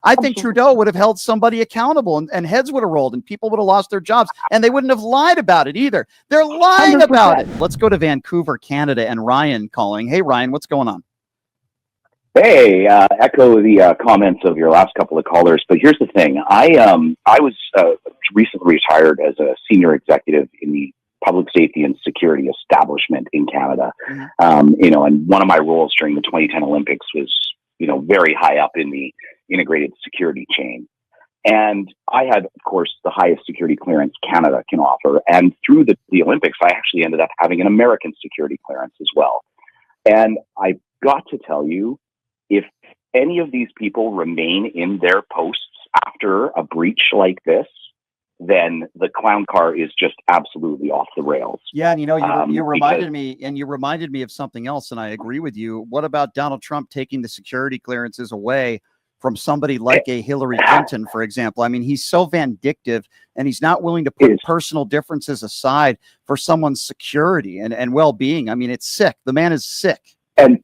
I think Absolutely. Trudeau would have held somebody accountable, and heads would have rolled and people would have lost their jobs, and they wouldn't have lied about it either. They're lying about it. 100%. Let's go to Vancouver, Canada, and Ryan calling. Hey, Ryan, what's going on? Hey, echo the comments of your last couple of callers, but here's the thing. I was recently retired as a senior executive in the public safety and security establishment in Canada. And one of my roles during the 2010 Olympics was, very high up in the integrated security chain. And I had, of course, the highest security clearance Canada can offer. And through the Olympics, I actually ended up having an American security clearance as well. And I've got to tell you, if any of these people remain in their posts after a breach like this, then the clown car is just absolutely off the rails. Yeah, and you reminded me of something else, and I agree with you. What about Donald Trump taking the security clearances away from somebody like a Hillary Clinton, for example? I mean, he's so vindictive, and he's not willing to put personal differences aside for someone's security and well-being. I mean, it's sick. The man is sick. And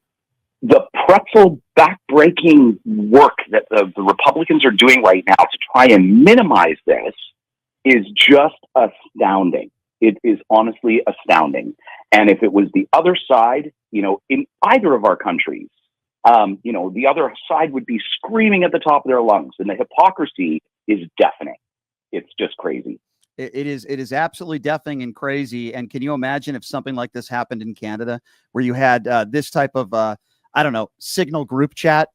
the pretzel backbreaking work that the Republicans are doing right now to try and minimize this is just astounding. It is honestly astounding. And if it was the other side, in either of our countries, the other side would be screaming at the top of their lungs, and the hypocrisy is deafening. It's just crazy. It is absolutely deafening and crazy. And can you imagine if something like this happened in Canada, where you had this type of signal group chat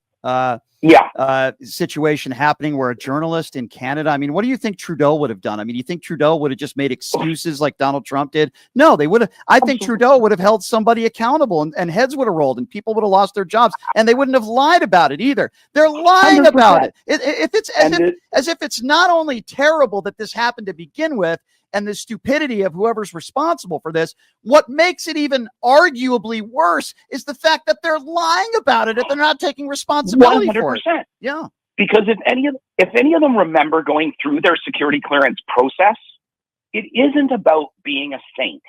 situation happening, where a journalist in Canada, I mean, what do you think Trudeau would have done? I mean, you think Trudeau would have just made excuses like Donald Trump did? No, they would have. I think Trudeau would have held somebody accountable, and heads would have rolled and people would have lost their jobs, and they wouldn't have lied about it either. They're lying 100%. about it. If it's as if it's not only terrible that this happened to begin with, and the stupidity of whoever's responsible for this, what makes it even arguably worse is the fact that they're lying about it, if they're not taking responsibility 100%. for it. Yeah. Because if any of them remember going through their security clearance process, it isn't about being a saint.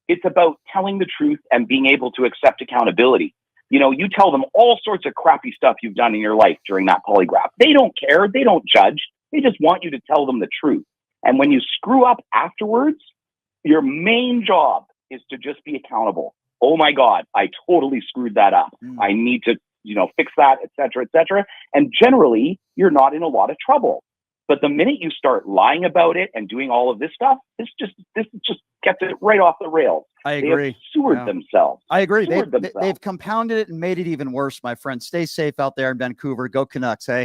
It's about telling the truth and being able to accept accountability. You tell them all sorts of crappy stuff you've done in your life during that polygraph. They don't care. They don't judge. They just want you to tell them the truth. And when you screw up afterwards, your main job is to just be accountable. Oh my God, I totally screwed that up. I need to, fix that, et cetera, et cetera. And generally, you're not in a lot of trouble. But the minute you start lying about it and doing all of this stuff, this just kept it right off the rails. I agree. They have sewered themselves. I agree. They've compounded it and made it even worse, my friend. Stay safe out there in Vancouver. Go Canucks, hey?